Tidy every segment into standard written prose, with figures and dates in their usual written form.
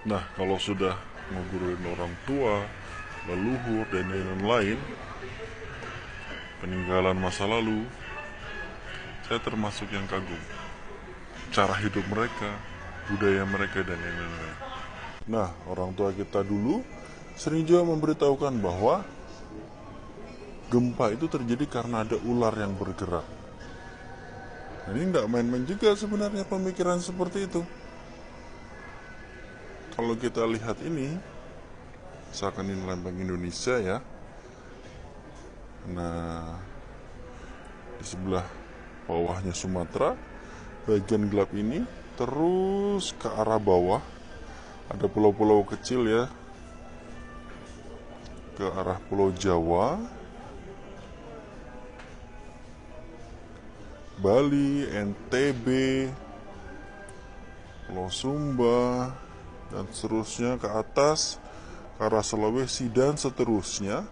Nah, kalau sudah ngobrolin orang tua, leluhur, dan lain-lain, peninggalan masa lalu, saya termasuk yang kagum. Cara hidup mereka, budaya mereka, dan lain-lain. Nah, orang tua kita dulu sering juga memberitahukan bahwa gempa itu terjadi karena ada ular yang bergerak. Ini nggak main-main juga sebenarnya pemikiran seperti itu. Kalau kita lihat ini, misalkan ini lempeng Indonesia ya. Nah, di sebelah bawahnya Sumatera, bagian gelap ini terus ke arah bawah. Ada pulau-pulau kecil ya, ke arah Pulau Jawa, Bali, NTB, Pulau Sumba, dan seterusnya ke atas, ke arah Sulawesi, dan seterusnya.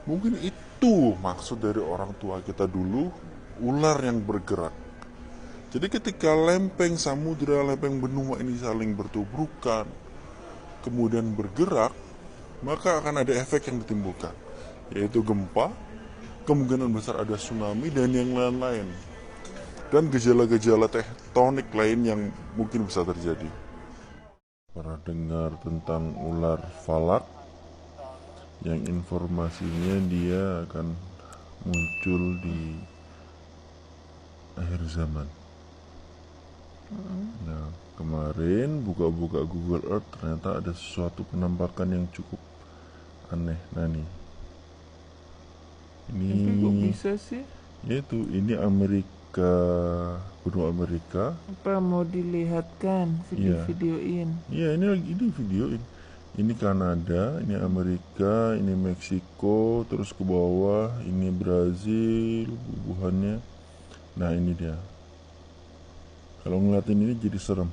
Mungkin itu maksud dari orang tua kita dulu, ular yang bergerak. Jadi ketika lempeng samudra, lempeng benua ini saling bertubrukan, kemudian bergerak, maka akan ada efek yang ditimbulkan, yaitu gempa, kemungkinan besar ada tsunami, dan yang lain-lain. Dan gejala-gejala tektonik lain yang mungkin bisa terjadi. Pernah dengar tentang ular falak yang informasinya dia akan muncul di akhir zaman. Nah, kemarin buka-buka Google Earth ternyata ada sesuatu penampakan yang cukup aneh. Nah nih, Tapi kok ini bisa sih? yaitu ini Amerika, benua Amerika. Apa mau dilihatkan, Iya, video-videoin? iya ini videoin. Ini Kanada, ini Amerika, ini Meksiko, terus ke bawah, ini Brazil, bubuhannya. Nah ini dia. Kalau ngeliatin ini jadi serem.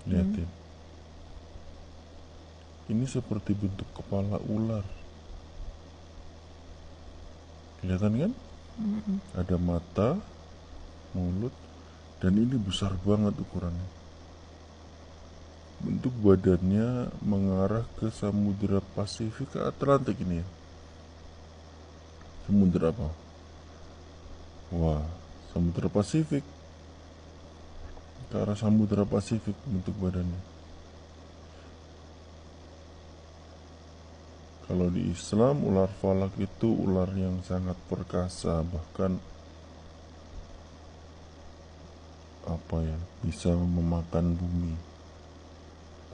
Liatin. Ini seperti bentuk kepala ular. Kelihatan kan? Ada mata, mulut, dan ini besar banget ukurannya. Bentuk badannya mengarah ke Samudra Pasifik ke Atlantik ini ya. Samudra apa? Wah, Samudra Pasifik. Ke arah Samudra Pasifik bentuk badannya. Kalau di Islam, ular falak itu ular yang sangat perkasa, bahkan bisa memakan bumi,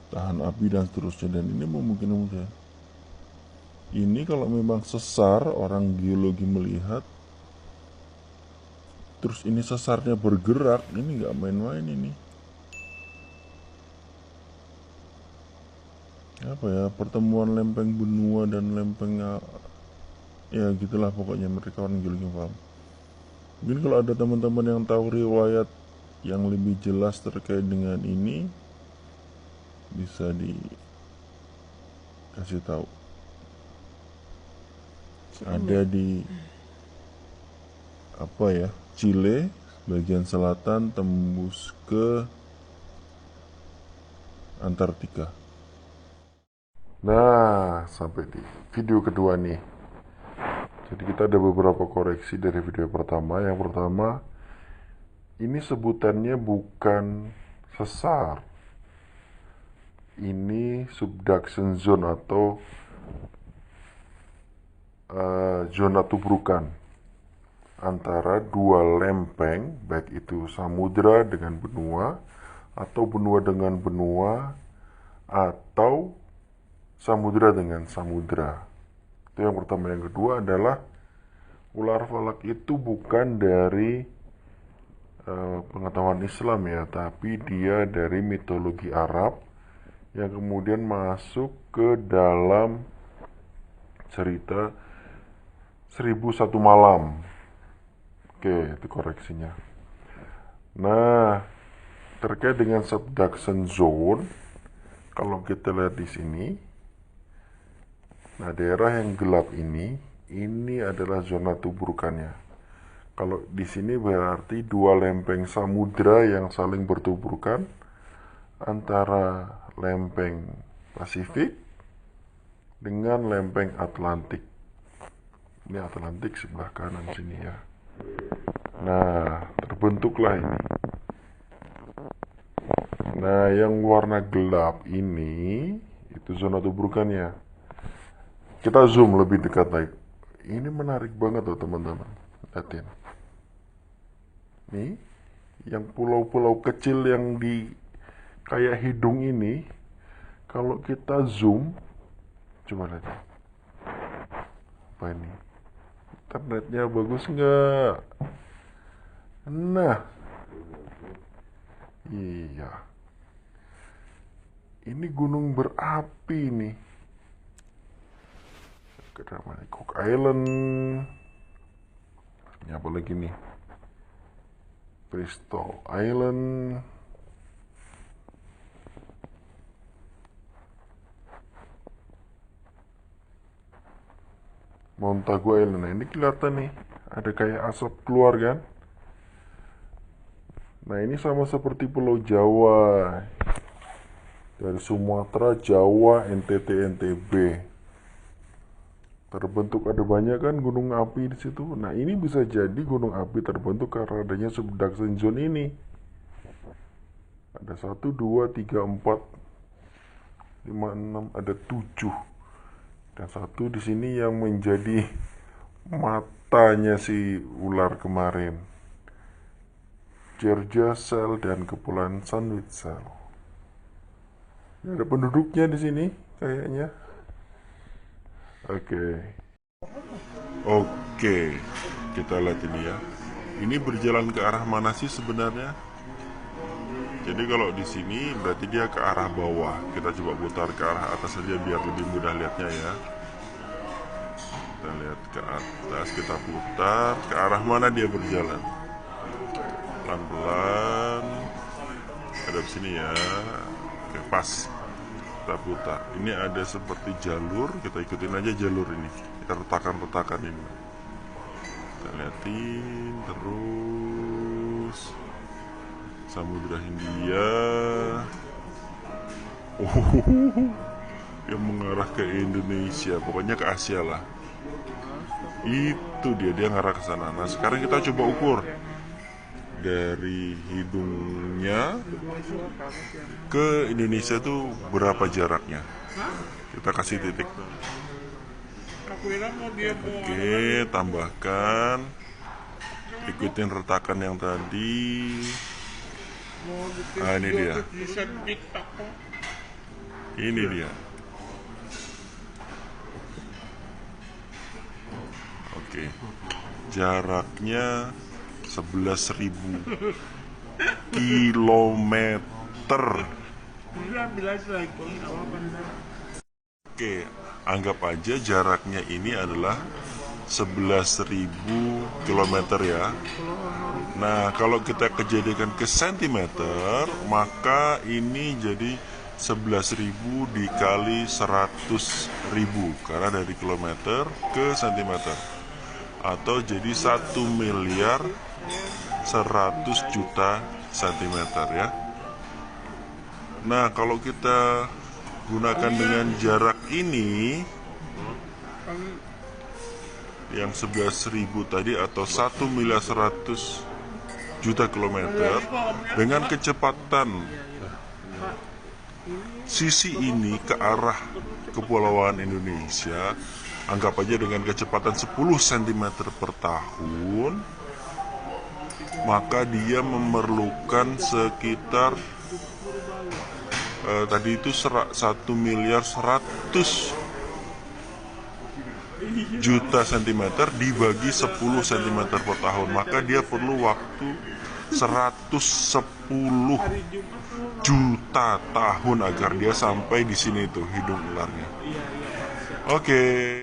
tahan api dan seterusnya. Dan ini memungkinkan. Ini kalau memang sesar, orang geologi melihat, terus ini sesarnya bergerak, ini nggak main-main ini. Pertemuan lempeng benua dan lempeng, ya gitulah pokoknya, mereka orang geologi paham. Mungkin kalau ada teman-teman yang tahu riwayat yang lebih jelas terkait dengan ini, bisa dikasih tahu. Ada di Chile bagian selatan tembus ke Antartika. Nah, sampai di video kedua nih. Jadi kita ada beberapa koreksi dari video pertama. Yang pertama, ini sebutannya bukan sesar. Ini subduction zone atau zona tubrukan antara dua lempeng, baik itu samudra dengan benua, atau benua dengan benua, atau samudra dengan samudra. Itu yang pertama. Yang kedua adalah ular falak itu bukan dari pengetahuan Islam ya, tapi dia dari mitologi Arab yang kemudian masuk ke dalam cerita 1001 malam. Oke, itu koreksinya. Nah, terkait dengan subduction zone, kalau kita lihat di sini, nah daerah yang gelap ini adalah zona tubrukannya. Kalau di sini berarti dua lempeng samudra yang saling bertubrukan, antara lempeng Pasifik dengan lempeng Atlantik. Ini Atlantik sebelah kanan sini ya. Nah, terbentuklah ini. Nah, yang warna gelap ini itu zona tubrukannya. Kita zoom lebih dekat lagi. Ini menarik banget loh teman-teman. Lihatin. Nih, yang pulau-pulau kecil yang di kayak hidung ini, kalau kita zoom, coba lihat. Apa ini? Internetnya bagus nggak? Nah, iya. Ini gunung berapi nih. Kedamaian Cook Island. Ini apa lagi nih? Bristol Island. Montagu Island. Nah, ini kelihatan nih, ada kayak asap keluar kan? Nah, ini sama seperti Pulau Jawa. Dari Sumatera, Jawa, NTT, NTB. Terbentuk ada banyak kan gunung api di situ. Nah, ini bisa jadi gunung api terbentuk karena adanya subduction zone ini. Ada 1, 2, 3, 4, 5, 6, ada 7. Dan satu di sini yang menjadi matanya si ular kemarin. Georgia Shell dan Kepulauan Sandwich Shell. Ada penduduknya di sini kayaknya. Oke, kita lihat ini ya. Ini berjalan ke arah mana sih sebenarnya? Jadi kalau di sini berarti dia ke arah bawah. Kita coba putar ke arah atas saja biar lebih mudah lihatnya ya. Kita lihat ke atas, kita putar ke arah mana dia berjalan. Pelan-pelan. Ada di sini ya. Oke, pas. Kita putar. Ini ada seperti jalur, kita ikutin aja jalur ini. Kita retakan ini. Kita liatin terus. Samudra Hindia. Yang mengarah ke Indonesia, pokoknya ke Asia lah. Itu dia ngarah ke sana. Nah, sekarang kita coba ukur dari hidungnya ke Indonesia tuh berapa jaraknya. Kita kasih titik. Oke, tambahkan, ikutin retakan yang tadi. Nah, ini dia. Ini dia. Oke, jaraknya 11.000 kilometer. Oke, anggap aja jaraknya ini adalah 11.000 kilometer ya. Nah, kalau kita kejadikan ke sentimeter, maka ini jadi 11.000 dikali 100.000, karena dari kilometer ke sentimeter, atau jadi 1.100.000.000 sentimeter ya. Nah, kalau kita gunakan dengan jarak ini yang 11.000 tadi, atau 1.100.000.000 kilometer, dengan kecepatan sisi ini ke arah kepulauan Indonesia, anggap aja dengan kecepatan 10 cm per tahun, maka dia memerlukan sekitar tadi itu 1.100.000.000 cm dibagi 10 cm per tahun, maka dia perlu waktu 110 juta tahun agar dia sampai di sini tuh hidung ularnya. Oke.